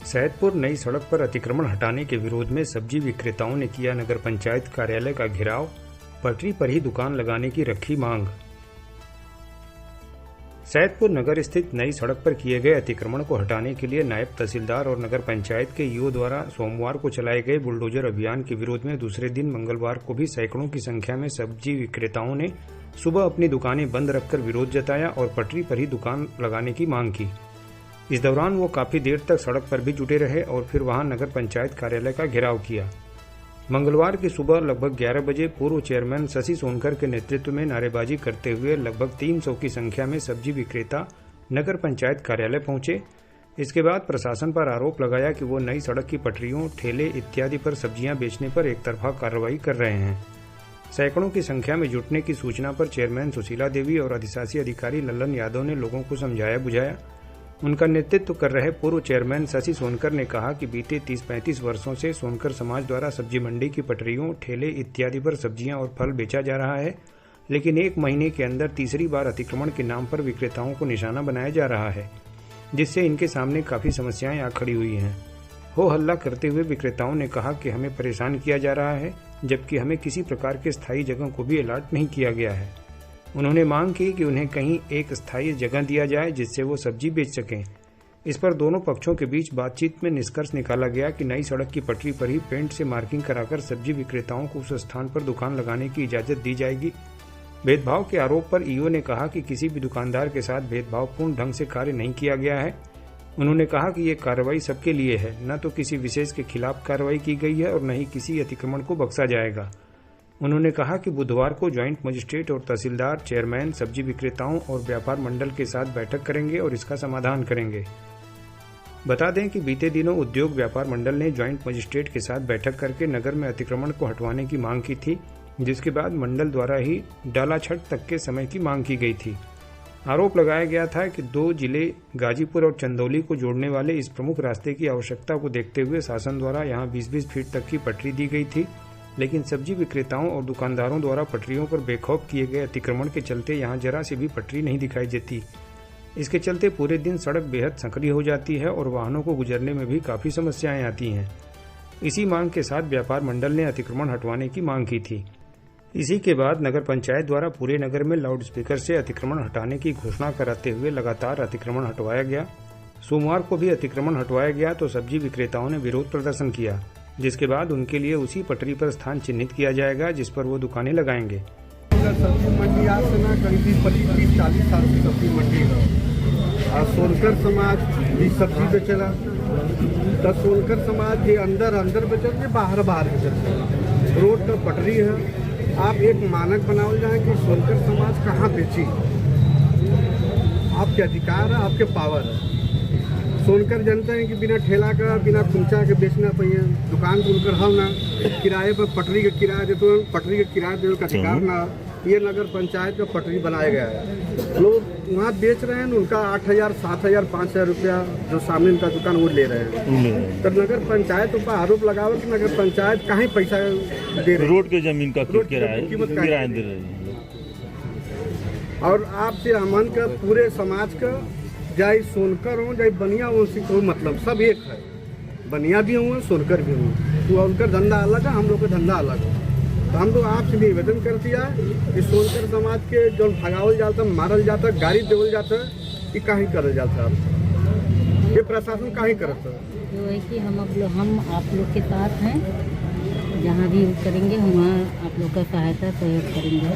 सैदपुर नई सड़क पर अतिक्रमण हटाने के विरोध में सब्जी विक्रेताओं ने किया नगर पंचायत कार्यालय का घेराव, पटरी पर ही दुकान लगाने की रखी मांग। सैदपुर नगर स्थित नई सड़क पर किए गए अतिक्रमण को हटाने के लिए नायब तहसीलदार और नगर पंचायत के ईओ द्वारा सोमवार को चलाए गए बुलडोजर अभियान के विरोध में दूसरे दिन मंगलवार को भी सैकड़ों की संख्या में सब्जी विक्रेताओं ने सुबह अपनी दुकानें बंद रखकर विरोध जताया और पटरी पर ही दुकान लगाने की मांग की। इस दौरान वो काफी देर तक सड़क पर भी जुटे रहे और फिर वहां नगर पंचायत कार्यालय का घेराव किया। मंगलवार की सुबह लगभग 11 बजे पूर्व चेयरमैन शशि सोनकर के नेतृत्व में नारेबाजी करते हुए लगभग 300 की संख्या में सब्जी विक्रेता नगर पंचायत कार्यालय पहुंचे। इसके बाद प्रशासन पर आरोप लगाया कि वो नई सड़क की पटरियों, ठेले इत्यादि पर सब्जियां बेचने पर एक तरफा कार्रवाई कर रहे हैं। सैकड़ों की संख्या में जुटने की सूचना पर चेयरमैन सुशीला देवी और अधिशासी अधिकारी लल्लन यादव ने लोगों को समझाया बुझाया। उनका नेतृत्व कर रहे पूर्व चेयरमैन शशि सोनकर ने कहा कि बीते 30-35 वर्षों से सोनकर समाज द्वारा सब्जी मंडी की पटरियों, ठेले इत्यादि पर सब्जियां और फल बेचा जा रहा है, लेकिन एक महीने के अंदर तीसरी बार अतिक्रमण के नाम पर विक्रेताओं को निशाना बनाया जा रहा है, जिससे इनके सामने काफी समस्याएं आ खड़ी हुई हैं। हो हल्ला करते हुए विक्रेताओं ने कहा कि हमें परेशान किया जा रहा है, जबकि हमें किसी प्रकार के स्थायी जगह को भी अलॉट नहीं किया गया है। उन्होंने मांग की कि उन्हें कहीं एक स्थायी जगह दिया जाए जिससे वो सब्जी बेच सकें। इस पर दोनों पक्षों के बीच बातचीत में निष्कर्ष निकाला गया कि नई सड़क की पटरी पर ही पेंट से मार्किंग कराकर सब्जी विक्रेताओं को उस स्थान पर दुकान लगाने की इजाजत दी जाएगी। भेदभाव के आरोप पर ईओ ने कहा कि किसी भी दुकानदार के साथ भेदभावपूर्ण ढंग से कार्य नहीं किया गया है। उन्होंने कहा कि ये कार्रवाई सबके लिए है, न तो किसी विशेष के खिलाफ कार्रवाई की गई है और न ही किसी अतिक्रमण को बख्शा जाएगा। उन्होंने कहा कि बुधवार को ज्वाइंट मजिस्ट्रेट और तहसीलदार, चेयरमैन, सब्जी विक्रेताओं और व्यापार मंडल के साथ बैठक करेंगे और इसका समाधान करेंगे। बता दें कि बीते दिनों उद्योग व्यापार मंडल ने ज्वाइंट मजिस्ट्रेट के साथ बैठक करके नगर में अतिक्रमण को हटवाने की मांग की थी, जिसके बाद मंडल द्वारा ही डाला छठ तक के समय की मांग की गई थी। आरोप लगाया गया था कि 2 जिले गाजीपुर और चंदौली को जोड़ने वाले इस प्रमुख रास्ते की आवश्यकता को देखते हुए शासन द्वारा यहां 20-20 फीट तक की पटरी दी गई थी, लेकिन सब्जी विक्रेताओं और दुकानदारों द्वारा पटरियों पर बेखौफ किए गए अतिक्रमण के चलते यहां जरा से भी पटरी नहीं दिखाई देती। इसके चलते पूरे दिन सड़क बेहद संकरी हो जाती है और वाहनों को गुजरने में भी काफी समस्याएं आती हैं। इसी मांग के साथ व्यापार मंडल ने अतिक्रमण हटवाने की मांग की थी। इसी के बाद नगर पंचायत द्वारा पूरे नगर में लाउड स्पीकर से अतिक्रमण हटाने की घोषणा कराते हुए लगातार अतिक्रमण हटवाया गया। सोमवार को भी अतिक्रमण हटवाया गया तो सब्जी विक्रेताओं ने विरोध प्रदर्शन किया, जिसके बाद उनके लिए उसी पटरी पर स्थान चिन्हित किया जाएगा जिस पर वो दुकानें लगाएंगे। सब्जी मंडी आज से ना करीब 25-40 साल की सब्जी मंडी है। सोनकर समाज भी सब्जी बेचेला, तो सोनकर समाज के अंदर बेचल, बाहर बेचल। रोड का पटरी है। आप एक मानक बनावल जाए कि सोनकर समाज कहाँ बेची। आपके अधिकार है, आपके पावर है। सोनकर जानते हैं कि बिना ठेला का, बिना खुंचा के बेचना चाहिए। दुकान तो उनकर हम ना किराए पर पटरी का किराया देते हैं, पटरी का किराया देने का अधिकार ना। ये नगर पंचायत का पटरी बनाया गया है। लोग वहाँ बेच रहे हैं, उनका 8,000, 7,000, 5,000 रुपया जो सामने उनका दुकान वो ले रहे हैं। तो नगर पंचायत पर आरोप लगाओ कि नगर पंचायत कहाँ पैसा दे रही, रोड के जमीन का कीमत किराया दे रही है। और आपसे अमन का पूरे समाज का, चाहे सोनकर हो चाहे बनिया हो, मतलब सब एक है। बनिया भी हुए, सोनकर भी हुए, तो उनका धंधा अलग है, हम लोग का धंधा अलग है। तो हम लोग आपसे निवेदन कर दिया कि सोनकर समाज के जो भगावल जाता, मारल जाता, गाड़ी देवल जाता, ये कहीं करल जाता है। ये प्रशासन कहीं करता है। जो है कि हम आप लोग के साथ हैं, जहाँ भी करेंगे वहाँ आप लोग का सहायता सहयोग करेंगे।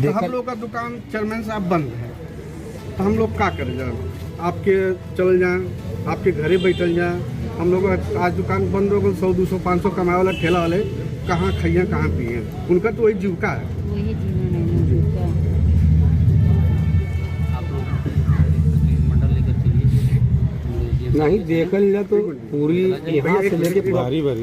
तो हम लोग का दुकान चेयरमैन साहब बंद है, तो हम लोग क्या करें जाए? आपके चल जाए, आपके घरे बैठल जाए। हम लोग आज दुकान बंद हो गई, 100, 200, 500 कमाए वाला ठेला वाले कहाँ खाइए, कहाँ पिए? उनका तो वही जीविका है। वही जीवन है, जीविका। नहीं देखल जाए तो पूरी यहाँ से लेके बारी बोला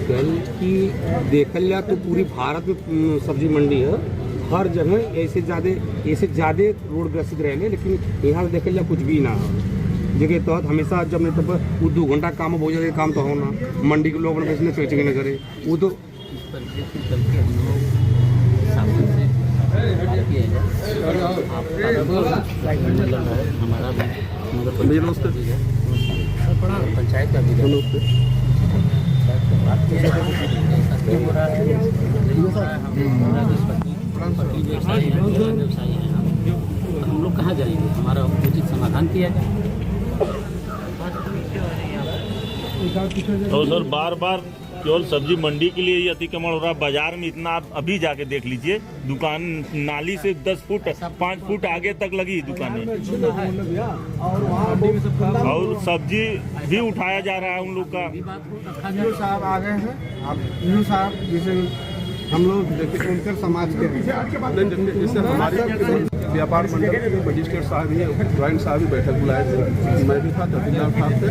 कल की देखल जाए तो पूरी भारत में सब्जी मंडी है। हर जगह ऐसे ज़्यादा रोड ग्रसित रहे, लेकिन यहाँ से देखल जाए कुछ भी ना हो। जगह तहत हमेशा जब नहीं तो 2 घंटा काम हो जाए, काम तो होना मंडी के लोग बेचने सोचेंगे न करे वो तो। किया जाए। हमारा भी नगर पंचायत का भी व्यवसायी है, हम लोग कहाँ जाएंगे? हमारा उचित समाधान किया जाए। तो सर बार बार केवल सब्जी मंडी के लिए ही अतिक्रमण हो रहा है, बाजार में इतना आप अभी जाके देख लीजिए, दुकान नाली से 10 फुट 5 फुट आगे तक लगी दुकानें, और सब्जी भी उठाया जा रहा है उन लोग का। यूँ साहब आ गए हैं, आप यूँ साहब जैसे हम लोग सोनकर समाज के जैसे हमारे व्यापार मंडल के मजिस्ट्रेट साहब ही ज्वाइंट साहब ही बैठक बुलाए थे, मैं भी था, तहसीलदार साहब थे।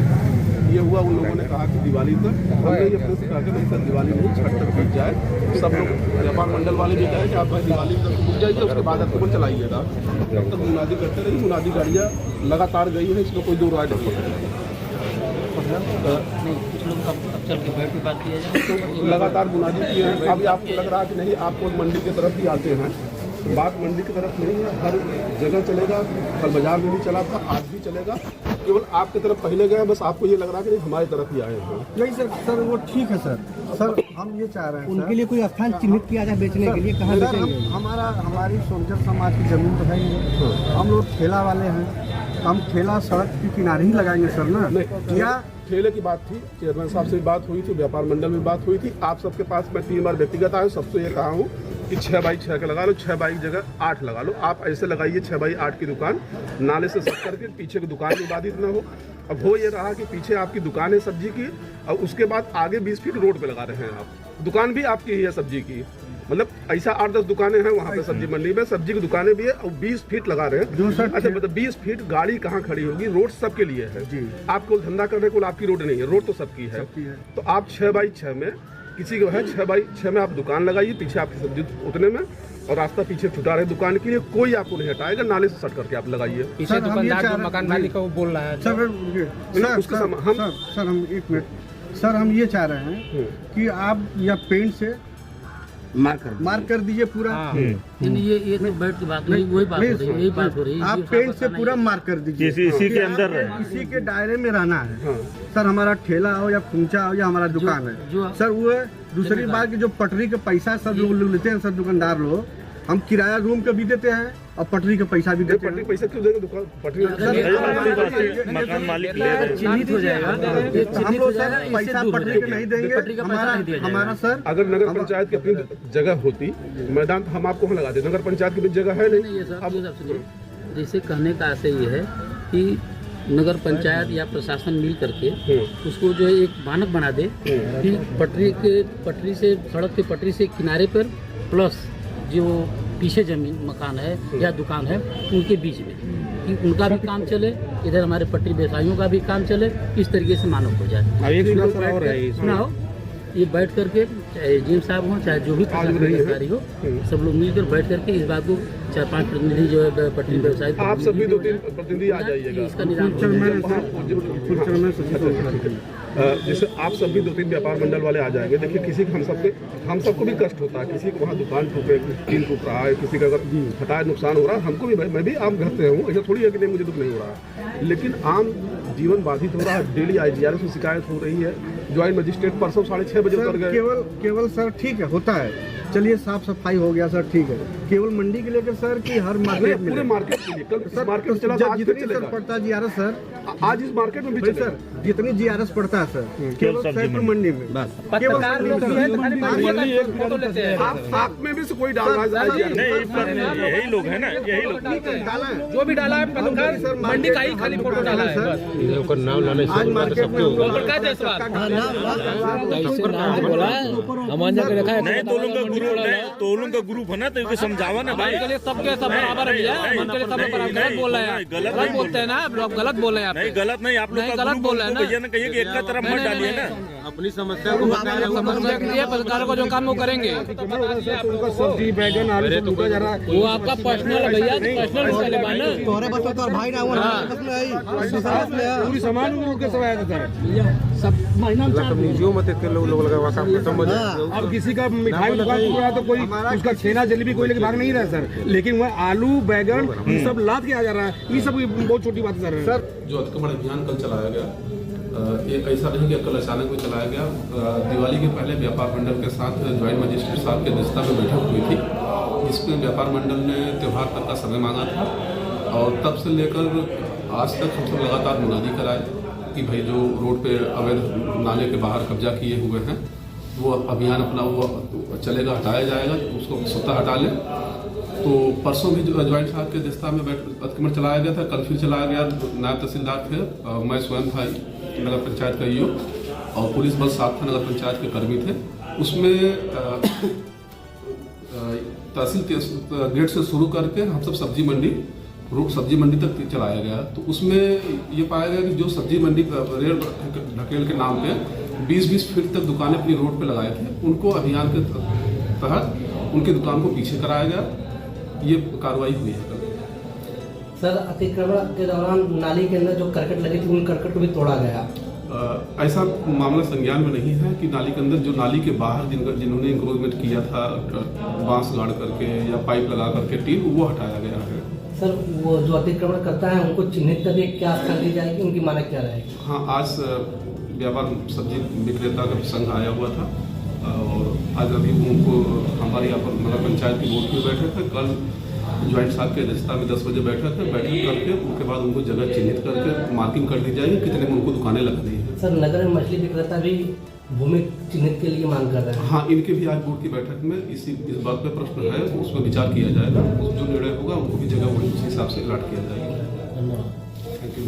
ये हुआ, उन लोगों ने कहा कि दिवाली तक हमने ये प्रेस कहा कि नहीं सर दिवाली नहीं, छठ तक बीत जाए। सब लोग व्यापार मंडल वाले भी कहे कि आप भाई दिवाली तक रुक जाइए, उसके बाद अक्टूबर चलाइएगा। तब तक मुनादी करते रही, मुनादी गाड़ियाँ लगातार गई है, इसमें कोई दो राय नहीं है। कुछ लोग अब चल के बैठ के बात किया जाए। तो लगातार मुनादी किए हैं। अभी आपको लग रहा है कि नहीं, आपको मंडी की तरफ ही आते हैं, बात मंडी की तरफ नहीं है, हर जगह चलेगा। कल बाजार में भी चला था, आज भी चलेगा, केवल आपकी तरफ पहले गए, बस आपको ये लग रहा है कि नहीं हमारी तरफ ही आए हैं। नहीं सर वो ठीक है सर हम ये चाह रहे हैं उनके लिए कोई स्थान चिन्हित किया जाए बेचने के लिए, कहाँ बेचेंगे? हमारी सोनकर समाज की जमीन तो है ही, हम लोग ठेला वाले हैं, हम ठेला सड़क के किनारे ही लगाएंगे सर ना। या ठेले की बात थी, चेयरमैन साहब से भी बात हुई थी, व्यापार मंडल में बात हुई थी। आप सबके पास मैं 3 बार व्यक्तिगत आया हूँ, सबसे ये कहा हूँ कि 6x6 का लगा लो, 6x की जगह 8 लगा लो। आप ऐसे लगाइए 6x8 की दुकान, नाले से सट करके पीछे की दुकान भी बाधित न हो। अब हो ये रहा कि पीछे आपकी दुकान है सब्जी की, और उसके बाद आगे 20 फीट रोड पे लगा रहे हैं आप, दुकान भी आपकी ही है सब्जी की, मतलब ऐसा 8-10 दुकानें हैं वहाँ पे सब्जी मंडी में, सब्जी की दुकानें भी है, और 20 फीट लगा रहे हैं। अच्छा मतलब 20 फीट गाड़ी कहाँ खड़ी होगी? रोड सबके लिए है जी। आपको धंधा करने को आपकी रोड नहीं है, रोड तो सबकी है। तो आप 6x6 में किसी को है 6x6 में आप दुकान लगाइए, पीछे आपकी सब्जी उतने में, और रास्ता पीछे छुटा रहे दुकान के लिए, कोई आपको नहीं हटाएगा, नाले से सट करके आप लगाइए। पीछे दुकानदार जो मकान मालिक है वो बोल रहा है सर हम 1 मिनट सर, हम ये चाह रहे हैं कि आप या पेंट से मार्क कर दीजिए पूरा। ये तो बैठ की बात नहीं, वही बात हो रही है, यही बात हो रही है। आप पेंट से पूरा मार्क कर दीजिए, इसी के अंदर इसी के दायरे में रहना है। सर हमारा ठेला हो या खुंचा हो या हमारा दुकान है सर, वो दूसरी बात की जो पटरी का पैसा सब लोग लेते हैं, सब दुकानदार लोग, हम किराया रूम का भी देते हैं और पटरी का पैसा भी देते हैं। पैसा क्यों देंगे? दुकान पटरी मकान मालिक ले रहे हैं, चिन्हित हो जाएगा, हम लोग सर पैसा पटरी का नहीं देंगे। हमारा सर अगर नगर पंचायत की अपनी जगह होती मैदान, तो हम आपको वहाँ लगा देते। नगर पंचायत की भी जगह है नहीं। जैसे कहने का आशय ये है कि नगर पंचायत या प्रशासन मिल करके उसको जो है एक मानक बना दे कि पटरी से सड़क के पटरी से किनारे पर प्लस जो पीछे जमीन मकान है या दुकान है उनके बीच में, कि उनका भी काम चले, इधर हमारे पटरी व्यवसायियों का भी काम चले, इस तरीके से मानक हो जाए। सुनाओ, ये बैठ करके चाहे एजीएम साहब हो चाहे जो भी अधिकारी हो, सब लोग मिलकर बैठ करके इस बात को 4-5 प्रतिनिधि जो है पटरी व्यवसाय, आप सभी 2-3 प्रतिनिधि आ जाइएगा, इसका निदान। जैसे आप सभी 2-3 व्यापार मंडल वाले आ जाएंगे। देखिए किसी को हम सबको भी कष्ट होता है, किसी को वहाँ दुकान टूट रहा है, किसी का अगर हटाए नुकसान हो रहा है, हमको भी भाई, मैं भी आम घर से हूँ, ऐसा थोड़ी है कि नहीं मुझे दुख नहीं हो रहा है, लेकिन आम जीवन बाधित हो रहा है। डेली IGRS में शिकायत हो रही है, ज्वाइंट मजिस्ट्रेट परसों 6:30 बजे उतर गए। केवल सर ठीक है, होता है, चलिए साफ सफाई हो गया सर, ठीक है। केवल मंडी के लेकर सर की हर मार्केट में, पूरे मार्केट के लिए कल मार्केट में चला, जितनी सर पड़ता है GRS सर, आज इस मार्केट में भी चले सर, जितनी GRS पड़ता है सर, केवल सैदपुर मंडी में बस। आप में भी से कोई डाल रहा है? यही लोग है ना, यही लोग जो भी डाला है पत्रकार मंडी का ही खाली फोटो डाला है बस। आज मार्केट में नहीं, तो लोगों का ग्रुप है ना, तो समझावा ना भाई, सबके सब बराबर है, मन के लिए सब बराबर। गलत बोल रहे हैं, गलत बोलते हैं ना आप लोग, गलत बोल रहे हैं। नहीं गलत नहीं, आप लोग गलत बोल रहे हैं ना, भैया ने कहिए कि एक तरफ मत डालिए ना। अपनी समस्या को पत्रकारों का जो काम वो करेंगे, उनका सब्जी बैगन आलू सब लूटा जा रहा है। वो आपका पर्सनल है भैया, पर्सनल इसका लेबा ना। तोहरे बस तो भाई ना पूरी सामान उनके सब आया था सब महीना मत लोग लगा समझ। अब किसी का मिठाई दुकान खुल रहा तो कोई उसका छेना जलेबी कोई लेके भाग नहीं रहा सर, लेकिन वह आलू बैगन ये सब लाद के आ जा रहा है। ये सब बहुत छोटी बात है सर। जो अतिक्रमण अभियान कल चलाया गया, ये ऐसा नहीं कि कल अचानक में चलाया गया। दिवाली के पहले व्यापार मंडल के साथ ज्वाइंट मजिस्ट्रेट साहब की अध्यक्षता में बैठक हुई थी, जिसमें व्यापार मंडल ने त्यौहार तक का समय मांगा था और तब से लेकर आज तक हम सब लगातार मुनादी कराए कि भाई जो रोड पे अवैध नाले के बाहर कब्जा किए हुए हैं वो अभियान अपना वो चलेगा, हटाया जाएगा, उसको स्वतः हटा लें। तो परसों भी ज्वाइंट साहब की अध्यक्षता में अतिक्रमण चलाया गया था, कल फिर चलाया गया। नायब तहसीलदार थे, मैं स्वयं था नगर पंचायत का ईओ और पुलिस बल साथ था, नगर पंचायत के कर्मी थे। उसमें तहसील गेट से शुरू करके हम सब सब्जी मंडी तक चलाया गया। तो उसमें ये पाया गया कि जो सब्जी मंडी रेल ढकेल के नाम पे 20-20 फीट तक दुकानें अपनी रोड पे लगाए थे, उनको अभियान के तहत उनकी दुकान को पीछे कराया गया। ये कार्रवाई हुई है कल। सर, अतिक्रमण के दौरान नाली के अंदर जो करकट लगी थी उन करकट को भी तोड़ा गया। ऐसा मामला संज्ञान में नहीं है कि नाली के अंदर जो नाली के बाहर जिन्होंने इंक्रोचमेंट किया था बांस गाड़ करके या पाइप लगा करके टीन, वो हटाया गया है। सर, वो जो अतिक्रमण करता है उनको चिन्हित करके क्या कर दी जाएगी, उनकी मानक क्या रहेगी? हाँ, आज व्यापार सब्जी विक्रेता का संघ आया हुआ था और आज अभी उनको हमारे यहाँ पर नगर पंचायत की बोर्ड में बैठे थे। कल ज्वाइंट साहब की अध्यक्षता में 10 बजे बैठक करके उनके बाद उनको जगह चिन्हित करके मार्किंग कर दी जाएगी कितने में उनको दुकानें लगानी है। सर, नगर में मछली विक्रेता भी भूमि चिन्हित के लिए मांग कर रहे हैं। हाँ, इनके भी आज बोर्ड की बैठक में इस बात पे प्रश्न है, उसमें विचार किया जाएगा। जो निर्णय होगा उनको भी जगह वही उस हिसाब से अलॉट किया जाएगा। धन्यवाद। Thank you.